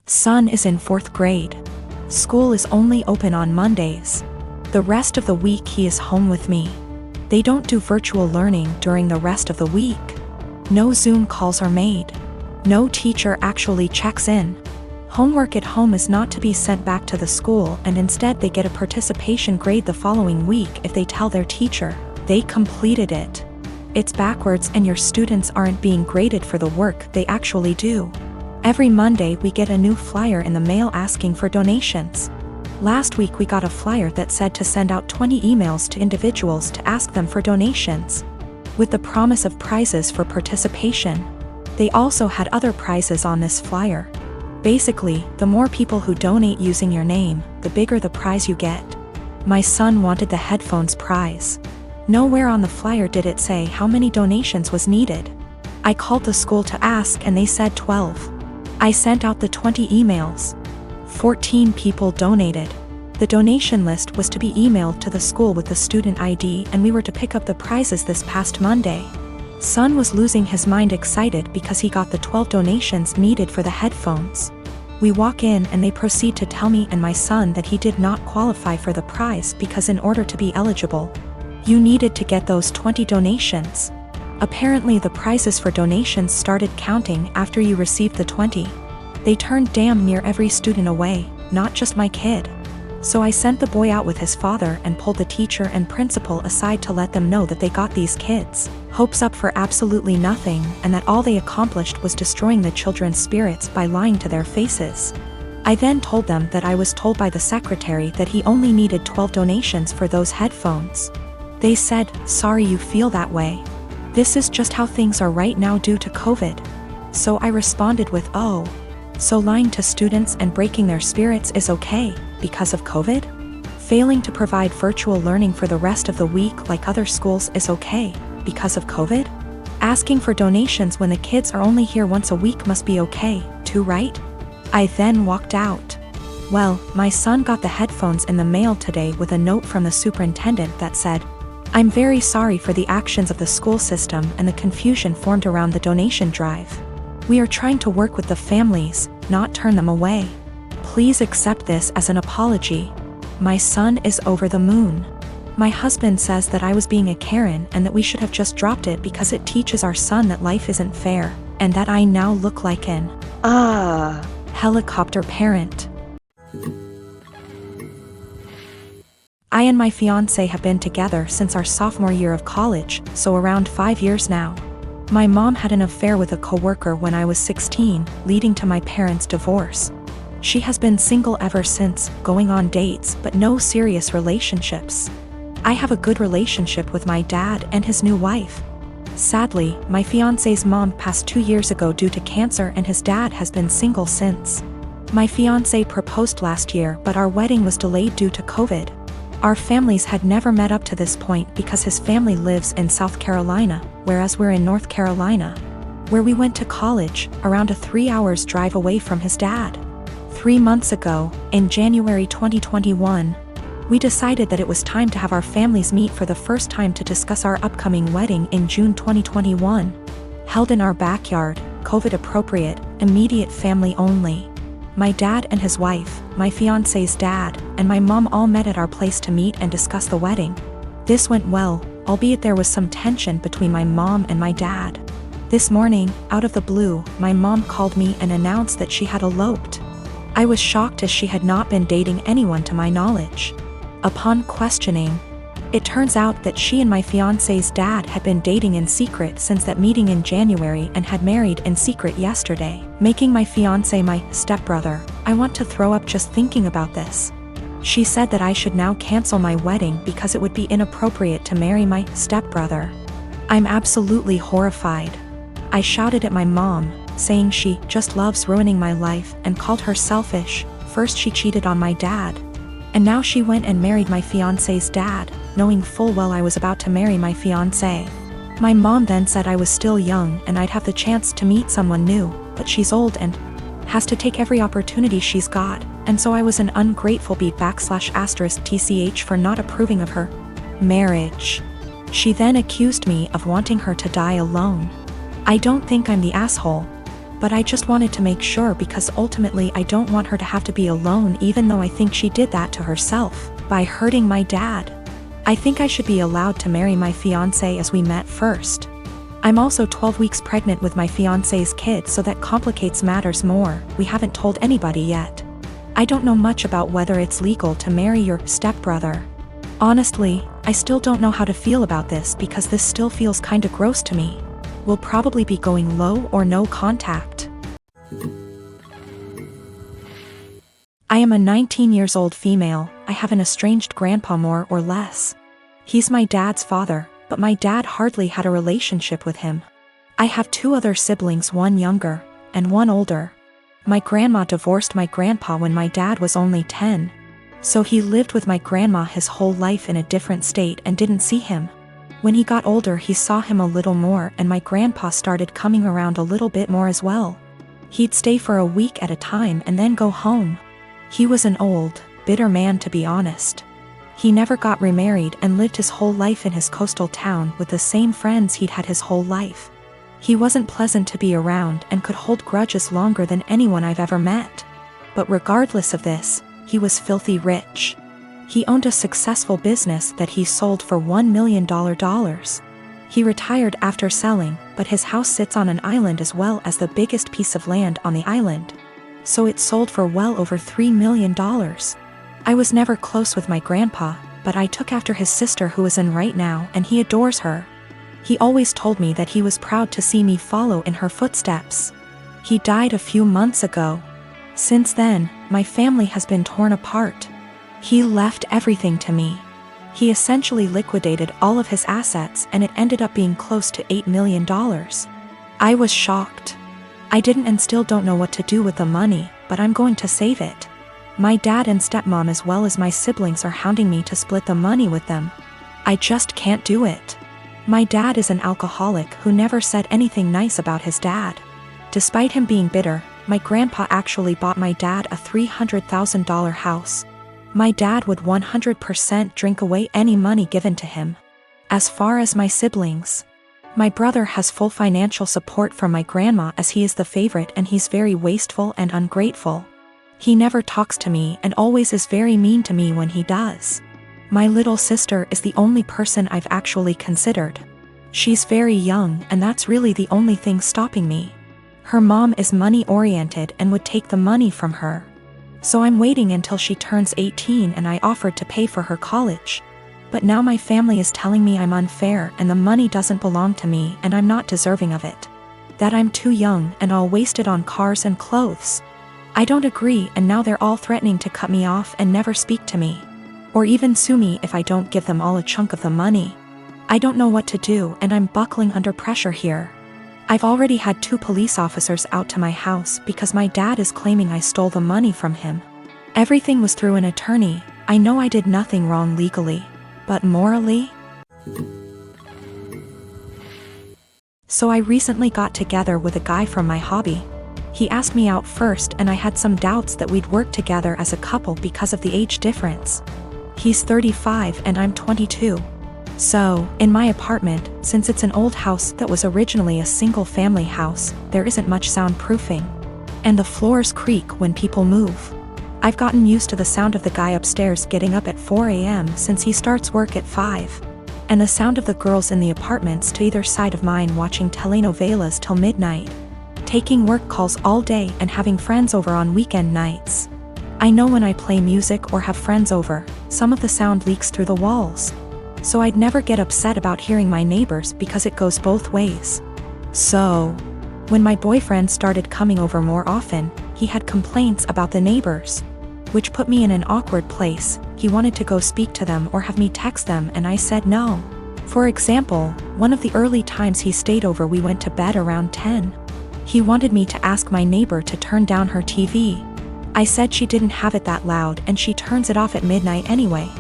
Son is in 4th grade. School is only open on Mondays. The rest of the week he is home with me. They don't do virtual learning during the rest of the week. No Zoom calls are made. No teacher actually checks in. Homework at home is not to be sent back to the school, and instead they get a participation grade the following week if they tell their teacher they completed it. It's backwards, and your students aren't being graded for the work they actually do. Every Monday we get a new flyer in the mail asking for donations. Last week we got a flyer that said to send out 20 emails to individuals to ask them for donations, with the promise of prizes for participation. They also had other prizes on this flyer. Basically, the more people who donate using your name, the bigger the prize you get. My son wanted the headphones prize. Nowhere on the flyer did it say how many donations was needed. I called the school to ask and they said 12. I sent out the 20 emails. 14 people donated. The donation list was to be emailed to the school with the student ID, and we were to pick up the prizes this past Monday. Son was losing his mind excited because he got the 12 donations needed for the headphones. We walk in and they proceed to tell me and my son that he did not qualify for the prize because in order to be eligible, you needed to get those 20 donations. Apparently the prizes for donations started counting after you received the 20. They turned damn near every student away, not just my kid. So I sent the boy out with his father and pulled the teacher and principal aside to let them know that they got these kids' hopes up for absolutely nothing, and that all they accomplished was destroying the children's spirits by lying to their faces. I then told them that I was told by the secretary that he only needed 12 donations for those headphones. They said, "Sorry you feel that way. This is just how things are right now due to COVID." So I responded with, "Oh, so lying to students and breaking their spirits is okay because of COVID? Failing to provide virtual learning for the rest of the week like other schools is okay because of COVID? Asking for donations when the kids are only here once a week must be okay, too, right?" I then walked out. Well, my son got the headphones in the mail today with a note from the superintendent that said, "I'm very sorry for the actions of the school system and the confusion formed around the donation drive. We are trying to work with the families, not turn them away. Please accept this as an apology." My son is over the moon. My husband says that I was being a Karen and that we should have just dropped it because it teaches our son that life isn't fair, and that I now look like an helicopter parent. I and my fiancé have been together since our sophomore year of college, so around 5 years now. My mom had an affair with a coworker when I was 16, leading to my parents' divorce. She has been single ever since, going on dates but no serious relationships. I have a good relationship with my dad and his new wife. Sadly, my fiancé's mom passed 2 years ago due to cancer, and his dad has been single since. My fiancé proposed last year, but our wedding was delayed due to COVID. Our families had never met up to this point because his family lives in South Carolina, whereas we're in North Carolina, where we went to college, around a 3 hours drive away from his dad. 3 months ago, in January 2021, we decided that it was time to have our families meet for the first time to discuss our upcoming wedding in June 2021. Held in our backyard, COVID appropriate, immediate family only. My dad and his wife, my fiancé's dad, and my mom all met at our place to meet and discuss the wedding. This went well, albeit there was some tension between my mom and my dad. This morning, out of the blue, my mom called me and announced that she had eloped. I was shocked as she had not been dating anyone to my knowledge. Upon questioning, it turns out that she and my fiancé's dad had been dating in secret since that meeting in January and had married in secret yesterday, making my fiancé my stepbrother. I want to throw up just thinking about this. She said that I should now cancel my wedding because it would be inappropriate to marry my stepbrother. I'm absolutely horrified. I shouted at my mom, saying she just loves ruining my life, and called her selfish. First she cheated on my dad, and now she went and married my fiancé's dad, knowing full well I was about to marry my fiancé. My mom then said I was still young and I'd have the chance to meet someone new, but she's old and has to take every opportunity she's got, and so I was an ungrateful /*tch for not approving of her marriage. She then accused me of wanting her to die alone. I don't think I'm the asshole. But I just wanted to make sure because ultimately I don't want her to have to be alone, even though I think she did that to herself by hurting my dad. I think I should be allowed to marry my fiancé as we met first. I'm also 12 weeks pregnant with my fiancé's kid, so that complicates matters more. We haven't told anybody yet. I don't know much about whether it's legal to marry your stepbrother. Honestly, I still don't know how to feel about this because this still feels kinda gross to me. We'll probably be going low or no contact. I am a 19 years old female. I have an estranged grandpa, more or less. He's my dad's father, but my dad hardly had a relationship with him. I have 2 other siblings, one younger and one older. My grandma divorced my grandpa when my dad was only 10. So he lived with my grandma his whole life in a different state and didn't see him. When he got older, he saw him a little more, and my grandpa started coming around a little bit more as well. He'd stay for a week at a time and then go home. He was an old, bitter man, to be honest. He never got remarried and lived his whole life in his coastal town with the same friends he'd had his whole life. He wasn't pleasant to be around and could hold grudges longer than anyone I've ever met. But regardless of this, he was filthy rich. He owned a successful business that he sold for $1 million. He retired after selling, but his house sits on an island as well as the biggest piece of land on the island. So it sold for well over $3 million. I was never close with my grandpa, but I took after his sister, who is in right now, and he adores her. He always told me that he was proud to see me follow in her footsteps. He died a few months ago. Since then, my family has been torn apart. He left everything to me. He essentially liquidated all of his assets, and it ended up being close to $8 million. I was shocked. I didn't and still don't know what to do with the money, but I'm going to save it. My dad and stepmom as well as my siblings are hounding me to split the money with them. I just can't do it. My dad is an alcoholic who never said anything nice about his dad. Despite him being bitter, my grandpa actually bought my dad a $300,000 house. My dad would 100% drink away any money given to him. As far as my siblings, my brother has full financial support from my grandma as he is the favorite, and he's very wasteful and ungrateful. He never talks to me and always is very mean to me when he does. My little sister is the only person I've actually considered. She's very young, and that's really the only thing stopping me. Her mom is money-oriented and would take the money from her. So I'm waiting until she turns 18, and I offered to pay for her college. But now my family is telling me I'm unfair and the money doesn't belong to me and I'm not deserving of it. That I'm too young and I'll waste it on cars and clothes. I don't agree, and now they're all threatening to cut me off and never speak to me. Or even sue me if I don't give them all a chunk of the money. I don't know what to do, and I'm buckling under pressure here. I've already had 2 police officers out to my house because my dad is claiming I stole the money from him. Everything was through an attorney. I know I did nothing wrong legally, but morally? So I recently got together with a guy from my hobby. He asked me out first, and I had some doubts that we'd work together as a couple because of the age difference. He's 35 and I'm 22. So, in my apartment, since it's an old house that was originally a single-family house, there isn't much soundproofing. And the floors creak when people move. I've gotten used to the sound of the guy upstairs getting up at 4 a.m. since he starts work at 5. And the sound of the girls in the apartments to either side of mine watching telenovelas till midnight. Taking work calls all day and having friends over on weekend nights. I know when I play music or have friends over, some of the sound leaks through the walls. So I'd never get upset about hearing my neighbors because it goes both ways. So, when my boyfriend started coming over more often, he had complaints about the neighbors, which put me in an awkward place. He wanted to go speak to them or have me text them, and I said no. For example, one of the early times he stayed over, we went to bed around 10. He wanted me to ask my neighbor to turn down her TV. I said she didn't have it that loud and she turns it off at midnight anyway.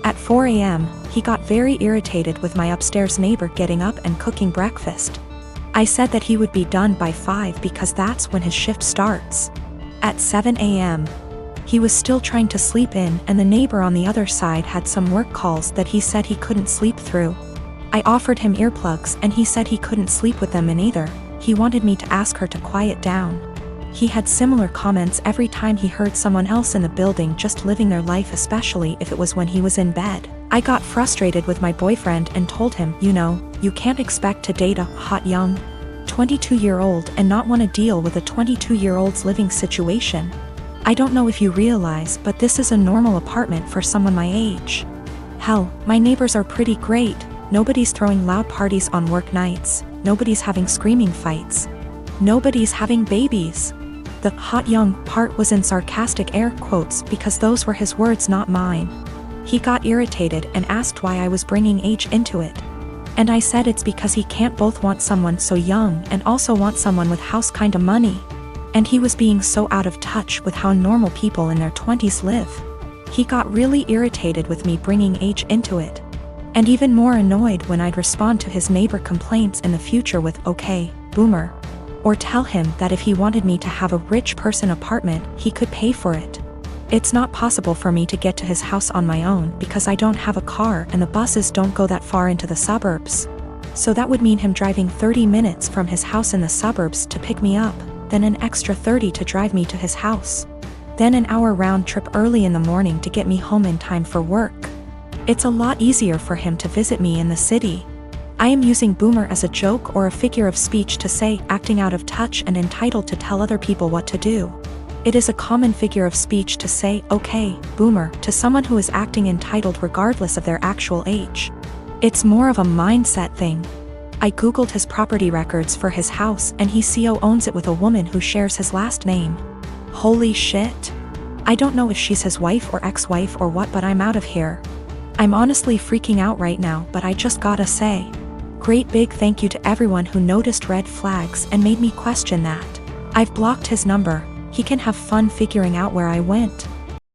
At 4 a.m., he got very irritated with my upstairs neighbor getting up and cooking breakfast. I said that he would be done by 5 because that's when his shift starts. At 7 a.m., he was still trying to sleep in, and the neighbor on the other side had some work calls that he said he couldn't sleep through. I offered him earplugs and he said he couldn't sleep with them in either. He wanted me to ask her to quiet down. He had similar comments every time he heard someone else in the building just living their life, especially if it was when he was in bed. I got frustrated with my boyfriend and told him, you can't expect to date a hot young 22-year-old and not want to deal with a 22-year-old's living situation. I don't know if you realize, but this is a normal apartment for someone my age. Hell, my neighbors are pretty great. Nobody's throwing loud parties on work nights. Nobody's having screaming fights. Nobody's having babies. The hot young part was in sarcastic air quotes because those were his words, not mine. He got irritated and asked why I was bringing age into it. And I said it's because he can't both want someone so young and also want someone with house kinda money. And he was being so out of touch with how normal people in their 20s live. He got really irritated with me bringing age into it. And even more annoyed when I'd respond to his neighbor complaints in the future with, okay, boomer. Or tell him that if he wanted me to have a rich person apartment, he could pay for it. It's not possible for me to get to his house on my own because I don't have a car and the buses don't go that far into the suburbs. So that would mean him driving 30 minutes from his house in the suburbs to pick me up, then an extra 30 to drive me to his house. Then an hour round trip early in the morning to get me home in time for work. It's a lot easier for him to visit me in the city. I am using boomer as a joke or a figure of speech to say acting out of touch and entitled to tell other people what to do. It is a common figure of speech to say, okay, boomer, to someone who is acting entitled regardless of their actual age. It's more of a mindset thing. I googled his property records for his house and he co-owns it with a woman who shares his last name. Holy shit. I don't know if she's his wife or ex-wife or what, but I'm out of here. I'm honestly freaking out right now, but I just gotta say, great big thank you to everyone who noticed red flags and made me question that. I've blocked his number. He can have fun figuring out where I went.